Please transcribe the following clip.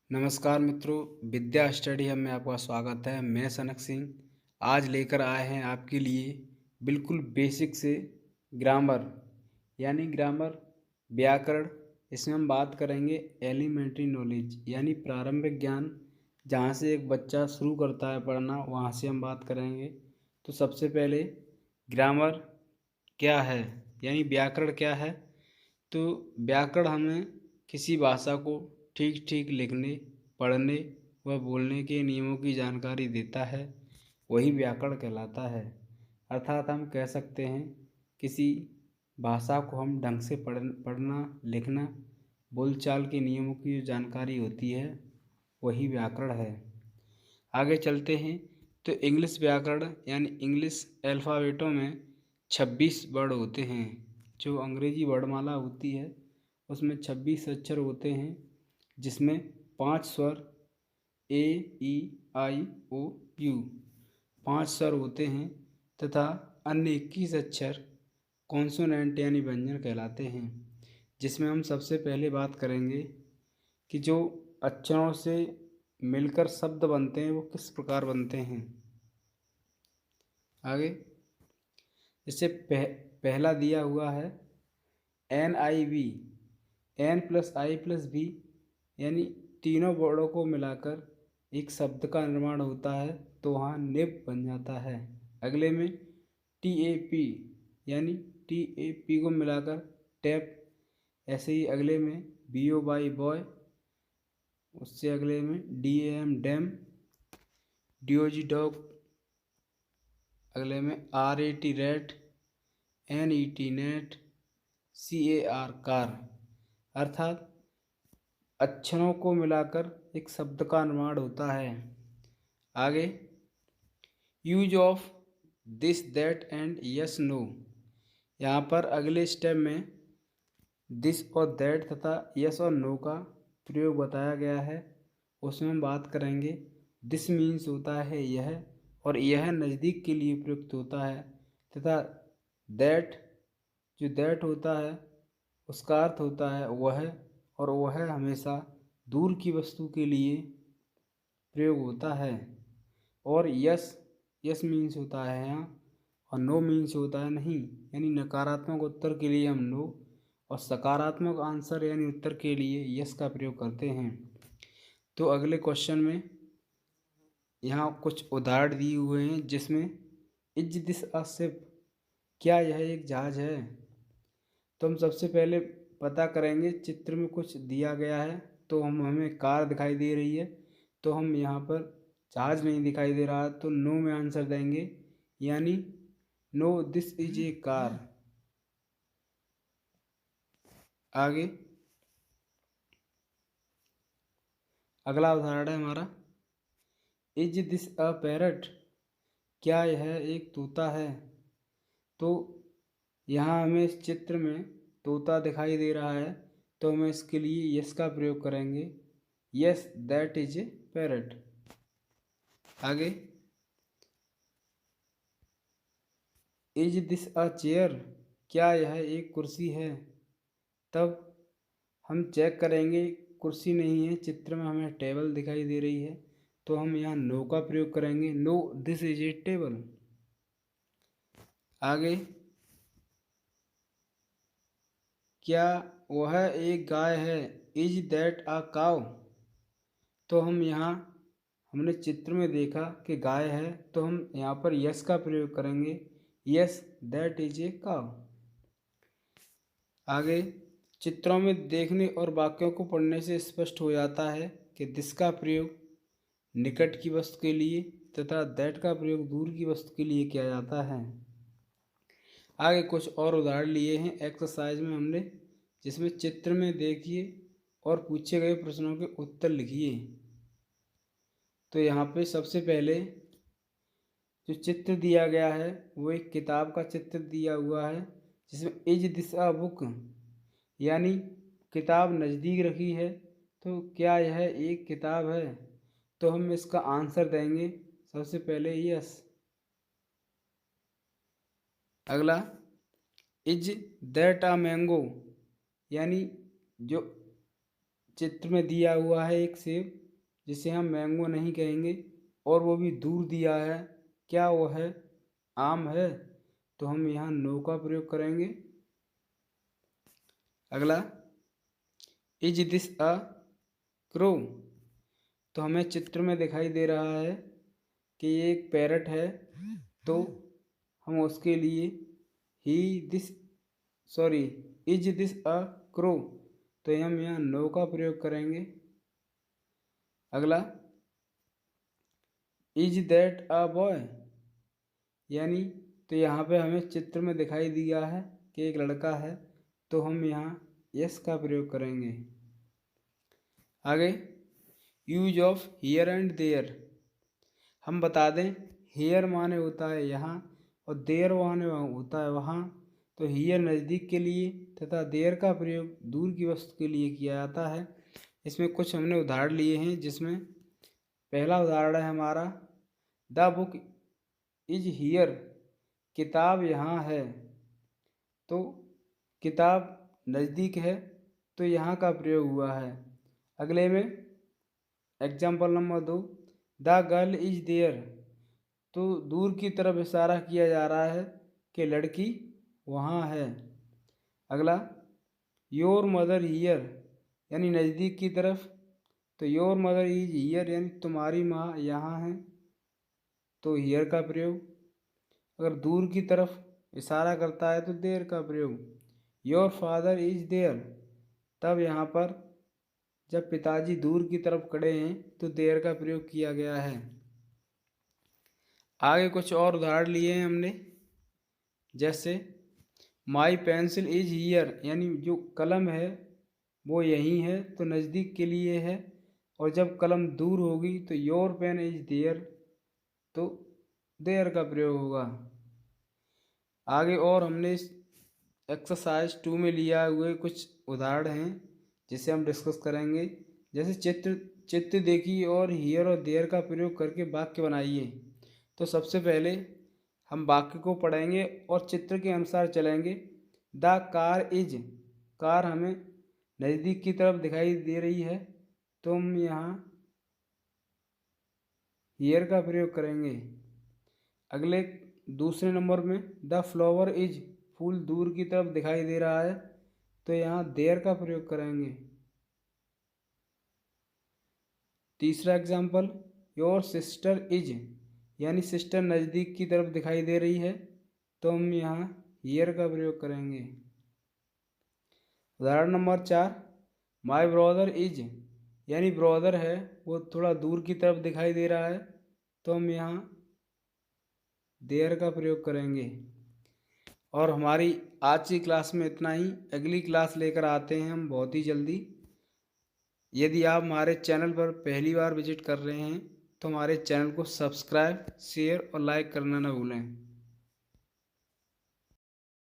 नमस्कार मित्रों, विद्या study hub में आपका स्वागत है। मैं सनक सिंह आज लेकर आए हैं आपके लिए बिल्कुल बेसिक से ग्रामर यानी ग्रामर व्याकरण। इसमें हम बात करेंगे एलिमेंट्री नॉलेज यानी प्रारंभिक ज्ञान, जहाँ से एक बच्चा शुरू करता है पढ़ना, वहाँ से हम बात करेंगे। तो सबसे पहले ग्रामर क्या है यानी व्याकरण क्या है। तो व्याकरण हमें किसी भाषा को ठीक ठीक लिखने, पढ़ने व बोलने के नियमों की जानकारी देता है, वही व्याकरण कहलाता है। अर्थात हम कह सकते हैं किसी भाषा को हम ढंग से पढ़ना लिखना, बोलचाल के नियमों की जो जानकारी होती है वही व्याकरण है। आगे चलते हैं। तो इंग्लिश व्याकरण यानी इंग्लिश अल्फ़ाबेटों में 26 वर्ड होते हैं। जो अंग्रेजी वर्णमाला होती है उसमें 26 अक्षर होते हैं, जिसमें 5 स्वर ए ई आई ओ यू 5 स्वर होते हैं तथा अन्य 21 अक्षर कॉन्सोनेंट यानी व्यंजन कहलाते हैं। जिसमें हम सबसे पहले बात करेंगे कि जो अक्षरों से मिलकर शब्द बनते हैं वो किस प्रकार बनते हैं। आगे इससे पहला दिया हुआ है NIV, N+I+V यानी तीनों वर्डों को मिलाकर एक शब्द का निर्माण होता है, तो वहाँ निब बन जाता है। अगले में TAP यानी TAP को मिलाकर टैप। ऐसे ही अगले में BOY बॉय, उससे अगले में DAM डैम, DOG डॉग, अगले में RAT rat, NET net, CAR car. अर्थात अक्षरों को मिलाकर एक शब्द का निर्माण होता है। आगे use of this that and yes no, यहाँ पर अगले स्टेप में दिस और दैट तथा यस और नो का प्रयोग बताया गया है। उसमें हम बात करेंगे दिस मीन्स होता है यह, और यह नज़दीक के लिए प्रयुक्त होता है, तथा दैट जो दैट होता है उसका अर्थ होता है वह, और वह हमेशा दूर की वस्तु के लिए प्रयोग होता है। और यस, यस मीन्स होता है यहाँ, और नो मीन्स होता है नहीं, यानी नकारात्मक उत्तर के लिए हम नो और सकारात्मक आंसर यानी उत्तर के लिए यस का प्रयोग करते हैं। तो अगले क्वेश्चन में यहाँ कुछ उदाहरण दिए हुए हैं, जिसमें इज दिस अ शिप, क्या यह एक जहाज है। तो हम सबसे पहले पता करेंगे, चित्र में कुछ दिया गया है तो हमें कार दिखाई दे रही है, तो हम यहाँ पर जहाज नहीं दिखाई दे रहा, तो नो में आंसर देंगे, यानी no this is a car. आगे अगला उदाहरण है हमारा इज दिस अ पैरट, क्या यह एक तोता है। तो यहाँ हमें इस चित्र में तोता दिखाई दे रहा है, तो हम इसके लिए यस का प्रयोग करेंगे, yes that is a parrot. आगे इज दिस अ चेयर, क्या यह एक कुर्सी है। तब हम चेक करेंगे, कुर्सी नहीं है, चित्र में हमें टेबल दिखाई दे रही है, तो हम यहाँ नो का प्रयोग करेंगे, no this is a table. आगे क्या वह एक गाय है, इज दैट अ काउ। तो हम यहाँ हमने चित्र में देखा कि गाय है, तो हम यहाँ पर यस का प्रयोग करेंगे, yes that is a cow. आगे चित्रों में देखने और वाक्यों को पढ़ने से स्पष्ट हो जाता है कि दिस का प्रयोग निकट की वस्तु के लिए तथा दैट का प्रयोग दूर की वस्तु के लिए किया जाता है। आगे कुछ और उदाहरण लिए हैं एक्सरसाइज में हमने, जिसमें चित्र में देखिए और पूछे गए प्रश्नों के उत्तर लिखिए। तो यहाँ पे सबसे पहले जो चित्र दिया गया है वो एक किताब का चित्र दिया हुआ है, जिसमें इज दिस अ बुक, यानी किताब नज़दीक रखी है, तो क्या यह एक किताब है। तो हम इसका आंसर देंगे सबसे पहले यस। अगला इज दैट अ मैंगो, यानी जो चित्र में दिया हुआ है एक सेब, जिसे हम मैंगो नहीं कहेंगे, और वो भी दूर दिया है, क्या वो है? आम है। तो हम यहाँ नो का प्रयोग करेंगे। अगला, इज दिस अ क्रो? तो हमें चित्र में दिखाई दे रहा है कि ये एक पैरट है, तो हम उसके लिए इज दिस अ क्रो? तो हम यहाँ नो का प्रयोग करेंगे। अगला, इज दैट अ बॉय? यानी तो यहाँ पे हमें चित्र में दिखाई दिया है कि एक लड़का है, तो हम यहाँ यस का प्रयोग करेंगे। आगे, use of here and there. हम बता दें, हियर माने होता है यहाँ और देयर माने होता है वहाँ। तो हियर नज़दीक के लिए तथा देयर का प्रयोग दूर की वस्तु के लिए किया जाता है। इसमें कुछ हमने उदाहरण लिए हैं, जिसमें पहला उदाहरण है हमारा, द बुक इज हियर। किताब यहाँ है। तो किताब नज़दीक है, तो यहाँ का प्रयोग हुआ है। अगले में example number 2, the girl is there. तो दूर की तरफ इशारा किया जा रहा है कि लड़की वहाँ है। अगला, योर मदर हियर, यानी नज़दीक की तरफ। तो योर मदर इज हियर यानी तुम्हारी माँ यहाँ है, तो हियर का प्रयोग। अगर दूर की तरफ इशारा करता है तो देयर का प्रयोग। योर फादर इज देयर, तब यहाँ पर जब पिताजी दूर की तरफ खड़े हैं तो देयर का प्रयोग किया गया है। आगे कुछ और उदाहरण लिए हैं हमने, जैसे माई पेंसिल इज हियर, यानी जो कलम है वो यहीं है, तो नज़दीक के लिए है। और जब कलम दूर होगी तो योर पेन इज देयर, तो देयर का प्रयोग होगा। आगे और हमने इस एक्सरसाइज 2 में लिया हुए कुछ उदाहरण हैं, जिसे हम डिस्कस करेंगे। जैसे चित्र देखिए और हियर और देयर का प्रयोग करके वाक्य बनाइए। तो सबसे पहले हम वाक्य को पढ़ेंगे और चित्र के अनुसार चलेंगे। द कार इज, कार हमें नज़दीक की तरफ दिखाई दे रही है, तो हम यहाँ हियर का प्रयोग करेंगे। अगले दूसरे नंबर में, द फ्लावर इज, फूल दूर की तरफ दिखाई दे रहा है, तो यहाँ देयर का प्रयोग करेंगे। तीसरा एग्जाम्पल, योर सिस्टर इज, यानी सिस्टर नज़दीक की तरफ दिखाई दे रही है, तो हम यहाँ हियर का प्रयोग करेंगे। उदाहरण नंबर 4, माई ब्रदर इज, यानी ब्रदर है वो थोड़ा दूर की तरफ दिखाई दे रहा है, तो हम यहाँ देयर का प्रयोग करेंगे। और हमारी आज की क्लास में इतना ही। अगली क्लास लेकर आते हैं हम बहुत ही जल्दी। यदि आप हमारे चैनल पर पहली बार विजिट कर रहे हैं तो हमारे चैनल को सब्सक्राइब, शेयर और लाइक करना न भूलें।